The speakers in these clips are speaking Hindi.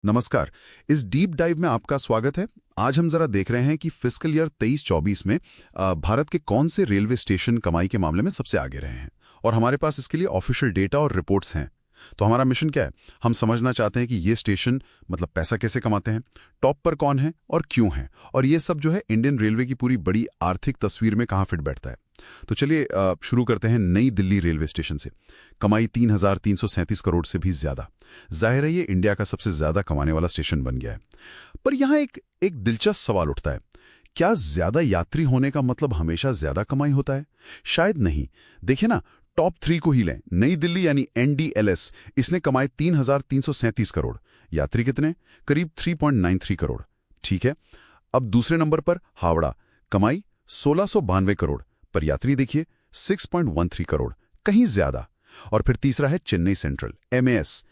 नमस्कार। इस डीप डाइव में आपका स्वागत है। आज हम जरा देख रहे हैं कि फिस्कल ईयर 23-24 में भारत के कौन से रेलवे स्टेशन कमाई के मामले में सबसे आगे रहे हैं, और हमारे पास इसके लिए ऑफिशियल डेटा और रिपोर्ट्स हैं। तो हमारा मिशन क्या है? हम समझना चाहते हैं कि ये स्टेशन मतलब पैसा कैसे कमाते हैं, टॉप पर कौन है और क्यों है, और ये सब जो है इंडियन रेलवे की पूरी बड़ी आर्थिक तस्वीर में कहाँ फिट बैठता है। तो चलिए शुरू करते हैं नई दिल्ली रेलवे स्टेशन से। कमाई 3,337 करोड़ से भी ज्यादा। जाहिर है ये इंडिया का सबसे ज्यादा कमाने वाला स्टेशन बन गया है। पर यहाँ एक दिलचस्प सवाल उठता है, क्या ज्यादा यात्री होने का मतलब हमेशा ज्यादा कमाई होता है? शायद नहीं। देखिए ना, टॉप 3 को ही लें। नई दिल्ली यानी NDLS, इसने कमाए 3,337 करोड़। यात्री कितने? करीब 3.93 करोड़। ठीक है। अब दूसरे नंबर पर हावड़ा, कमाई 1,692 करोड़, पर यात्री देखिए 6.13 करोड़, कहीं ज्यादा। और फिर तीसरा है चेन्नई सेंट्रल MAS,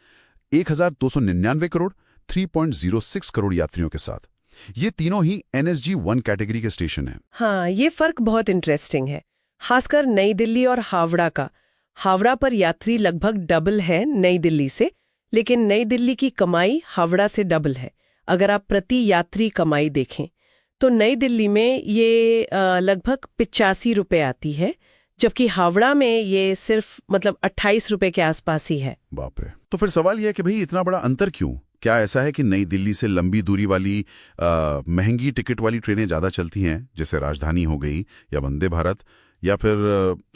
1,299 करोड़, 3.06 करोड़ यात्रियों के साथ। ये तीनों ही NSG 1 कैटेगरी के स्टेशन हैं। हाँ, ये फर्क बहुत इंटरेस्टिंग है, खासकर नई दिल्ली और हावड़ा का। हावड़ा पर यात्री लगभग डबल है नई दिल्ली से, लेकिन नई दिल्ली की कमाई हावड़ा से डबल है। अगर आप प्रति यात्री कमाई देखें तो नई दिल्ली में ये लगभग 85 रुपये आती है, जबकि हावड़ा में ये सिर्फ 28 रुपये के आसपास ही है। बाप रे। तो फिर सवाल यह है कि भाई इतना बड़ा अंतर क्यों? क्या ऐसा है कि नई दिल्ली से लंबी दूरी वाली महंगी टिकट वाली ट्रेनें ज़्यादा चलती हैं, जैसे राजधानी हो गई या वंदे भारत, या फिर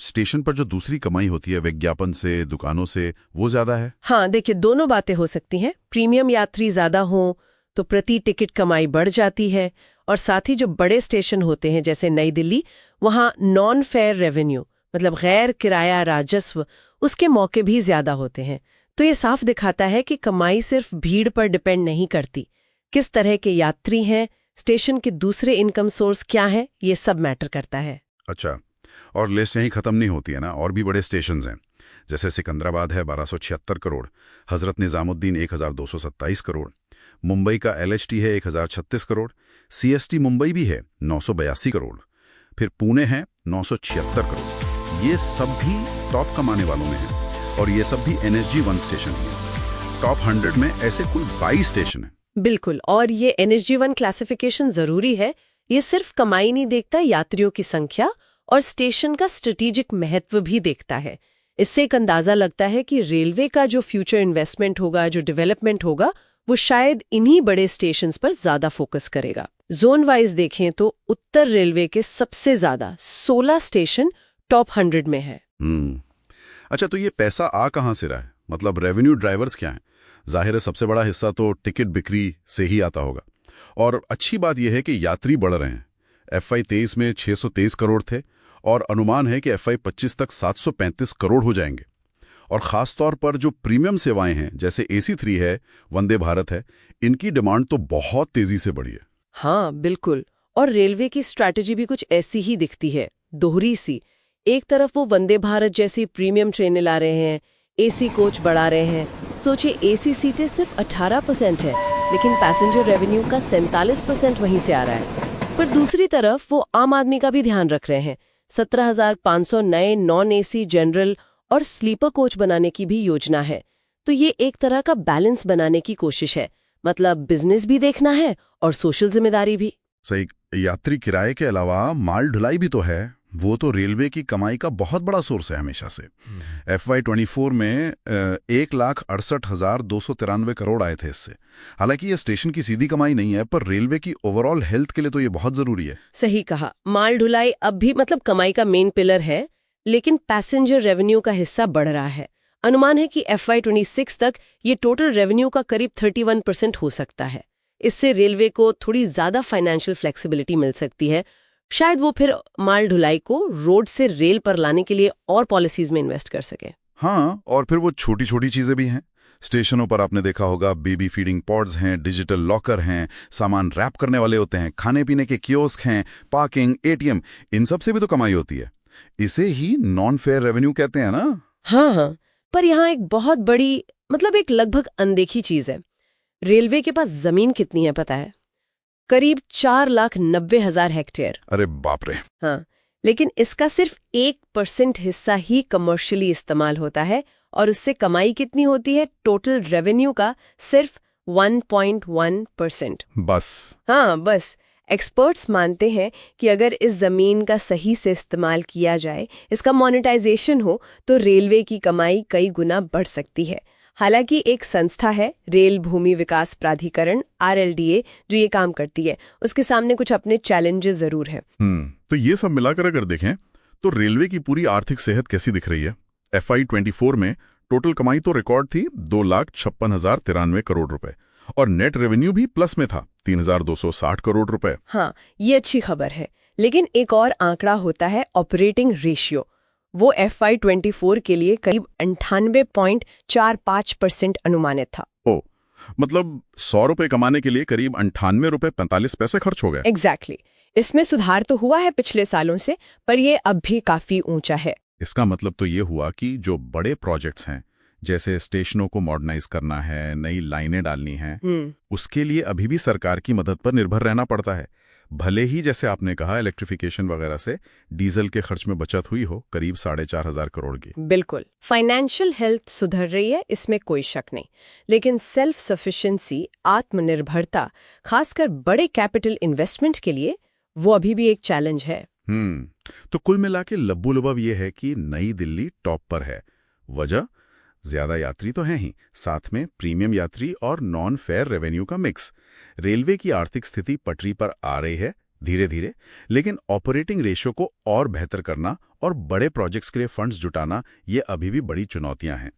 स्टेशन पर जो दूसरी कमाई होती है विज्ञापन से, दुकानों से, वो ज़्यादा है? हाँ, देखिए, दोनों बातें हो सकती हैं। प्रीमियम यात्री ज़्यादा हों तो प्रति टिकट कमाई बढ़ जाती है, और साथ ही जो बड़े स्टेशन होते हैं जैसे नई दिल्ली, वहाँ नॉन फेयर रेवेन्यू गैर किराया राजस्व, उसके मौके भी ज्यादा होते हैं। तो ये साफ दिखाता है कि कमाई सिर्फ भीड़ पर डिपेंड नहीं करती। किस तरह के यात्री हैं, स्टेशन के दूसरे इनकम सोर्स क्या हैं, ये सब मैटर करता है। अच्छा, और लिस्ट यहीं खत्म नहीं होती है ना, और भी बड़े स्टेशन हैं। जैसे सिकंदराबाद है 1276 करोड़, हजरत निजामुद्दीन 1,227 करोड़, मुंबई का LHT है 1,036 करोड़, CST मुंबई भी है 982 करोड़, फिर पुणे है 976 करोड़। ये सब भी टॉप कमाने वालों में हैं, और ये सब भी NSG 1 स्टेशन है। टॉप 100 में ऐसे कुल 22 स्टेशन हैं। बिल्कुल, और ये NSG 1 क्लासिफिकेशन जरूरी है। ये सिर्फ कमाई नहीं देखता, यात्रियों की संख्या और स्टेशन का स्ट्रेटेजिक महत्व भी देखता है। इससे एक अंदाजा लगता है कि रेलवे का जो फ्यूचर इन्वेस्टमेंट होगा, जो डेवलपमेंट होगा, वो शायद इन्हीं बड़े स्टेशंस पर ज्यादा फोकस करेगा। जोन वाइज देखें तो उत्तर रेलवे के सबसे ज्यादा 16 स्टेशन टॉप 100 में है। अच्छा, तो ये पैसा आ कहाँ से रहा है? मतलब रेवेन्यू ड्राइवर्स क्या हैं? जाहिर है सबसे बड़ा हिस्सा तो टिकट बिक्री से ही आता होगा। और अच्छी बात यह है कि यात्री बढ़ रहे हैं। FY 23 में 623 करोड़ थे, और अनुमान है कि FY 25 तक 735 करोड़ हो जाएंगे। और ख़ास तौर पर जो प्रीमियम सेवाएं हैं, जैसे AC3 है, वंदे भारत है, इनकी डिमांड तो बहुत तेजी से बढ़ी है। हाँ, बिल्कुल। और रेलवे की स्ट्रैटेजी भी कुछ ऐसी ही दिखती है, दोहरी सी। एक तरफ वो वंदे भारत जैसी प्रीमियम ट्रेनें ला रहे हैं, AC कोच बढ़ा रहे हैं। सोचिए, AC सीटें सिर्फ 18% है, लेकिन पैसेंजर रेवेन्यू का 47% वहीं से आ रहा है। पर दूसरी तरफ वो आम आदमी का भी ध्यान रख रहे हैं। 17,500 नए नॉन AC जनरल और स्लीपर कोच बनाने की भी योजना है। तो ये एक तरह का बैलेंस बनाने की कोशिश है, मतलब बिजनेस भी देखना है और सोशल जिम्मेदारी भी। सही। यात्री किराए के अलावा माल ढुलाई भी तो है। वो तो रेलवे की कमाई का बहुत बड़ा सोर्स है हमेशा से। FY 24 में 1,68,293 करोड़ आए थे इससे। हालांकि ये स्टेशन की सीधी कमाई नहीं है, पर रेलवे की ओवरऑल हेल्थ के लिए तो ये बहुत जरूरी है। सही कहा। माल ढुलाई अब भी कमाई का मेन पिलर है, लेकिन पैसेंजर रेवेन्यू का हिस्सा बढ़ रहा है। अनुमान है कि FY 26 तक ये टोटल रेवेन्यू का करीब 31% हो सकता है। इससे रेलवे को थोड़ी ज्यादा फाइनेंशियल फ्लेक्सिबिलिटी मिल सकती है। शायद वो फिर माल ढुलाई को रोड से रेल पर लाने के लिए और पॉलिसीज में इन्वेस्ट कर सके। हाँ, और फिर वो छोटी छोटी चीजें भी हैं। स्टेशनों पर आपने देखा होगा, बेबी फीडिंग पॉड्स हैं, डिजिटल लॉकर हैं, सामान रैप करने वाले होते हैं, खाने पीने के कियोस्क हैं, पार्किंग, ATM, इन सब से भी तो कमाई होती है। इसे ही नॉन फेयर रेवेन्यू कहते हैं ना। हाँ, पर यहाँ एक बहुत बड़ी एक लगभग अनदेखी चीज है। रेलवे के पास जमीन कितनी है पता है? करीब 4,90,000 हेक्टेयर। अरे बाप रे। हाँ, लेकिन इसका सिर्फ 1% हिस्सा ही कमर्शियली इस्तेमाल होता है, और उससे कमाई कितनी होती है? टोटल रेवेन्यू का सिर्फ 1.1%। बस। हाँ, बस। एक्सपर्ट्स मानते हैं कि अगर इस जमीन का सही से इस्तेमाल किया जाए, इसका मोनेटाइजेशन हो, तो रेलवे की कमाई कई गुना बढ़ सकती है। हालांकि एक संस्था है, रेल भूमि विकास प्राधिकरण RLDA, जो ये काम करती है, उसके सामने कुछ अपने चैलेंजेस जरूर हैं। तो ये सब मिलाकर अगर देखें तो रेलवे की पूरी आर्थिक सेहत कैसी दिख रही है? FY24 में टोटल कमाई तो रिकॉर्ड थी 2,56,093 करोड़ रुपए और नेट रेवेन्यू भी प्लस में था 3,260 करोड़ रुपए। हाँ, ये अच्छी खबर है। लेकिन एक और आंकड़ा होता है ऑपरेटिंग रेशियो। वो FY24 के लिए करीब 98.45% अनुमानित था। मतलब 100 रुपए कमाने के लिए करीब 98 रुपए 45 पैसे खर्च हो गए। एग्जैक्टली। इसमें सुधार तो हुआ है पिछले सालों से, पर ये अब भी काफी ऊंचा है। इसका मतलब तो ये हुआ कि जो बड़े प्रोजेक्ट्स हैं, जैसे स्टेशनों को मॉडर्नाइज करना है, नई लाइनें डालनी हैं, उसके लिए अभी भी सरकार की मदद पर निर्भर रहना पड़ता है। भले ही जैसे आपने कहा इलेक्ट्रिफिकेशन वगैरह से डीजल के खर्च में बचत हुई हो करीब 4,500 करोड़ की। बिल्कुल, फाइनेंशियल हेल्थ सुधर रही है, इसमें कोई शक नहीं। लेकिन सेल्फ सफिशिएंसी, आत्मनिर्भरता, खासकर बड़े कैपिटल इन्वेस्टमेंट के लिए, वो अभी भी एक चैलेंज है। तो कुल मिला के लब्बू लुबब ये है कि नई दिल्ली टॉप पर है। वजह, ज्यादा यात्री तो हैं ही, साथ में प्रीमियम यात्री और नॉन फेयर रेवेन्यू का मिक्स। रेलवे की आर्थिक स्थिति पटरी पर आ रही है धीरे धीरे, लेकिन ऑपरेटिंग रेशियो को और बेहतर करना और बड़े प्रोजेक्ट्स के लिए फंड्स जुटाना, ये अभी भी बड़ी चुनौतियां हैं।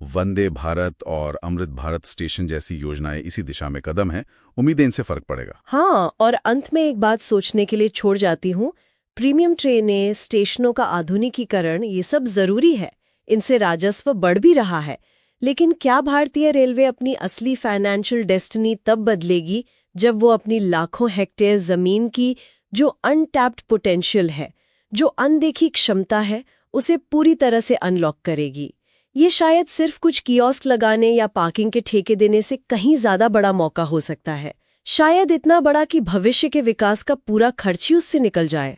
वंदे भारत और अमृत भारत स्टेशन जैसी योजनाएं इसी दिशा में कदम हैं। उम्मीद है इनसे फर्क पड़ेगा। हाँ, और अंत में एक बात सोचने के लिए छोड़ जाती हूँ, प्रीमियम ट्रेनें, स्टेशनों का आधुनिकीकरण, ये सब जरूरी है। इनसे राजस्व बढ़ भी रहा है। लेकिन क्या भारतीय रेलवे अपनी असली फाइनेंशियल डेस्टिनी तब बदलेगी जब वो अपनी लाखों हेक्टेयर जमीन की जो अनटैप्ड पोटेंशियल है, जो अनदेखी क्षमता है, उसे पूरी तरह से अनलॉक करेगी? ये शायद सिर्फ कुछ कियोस्क लगाने या पार्किंग के ठेके देने से कहीं ज्यादा बड़ा मौका हो सकता है। शायद इतना बड़ा कि भविष्य के विकास का पूरा खर्च ही उससे निकल जाए।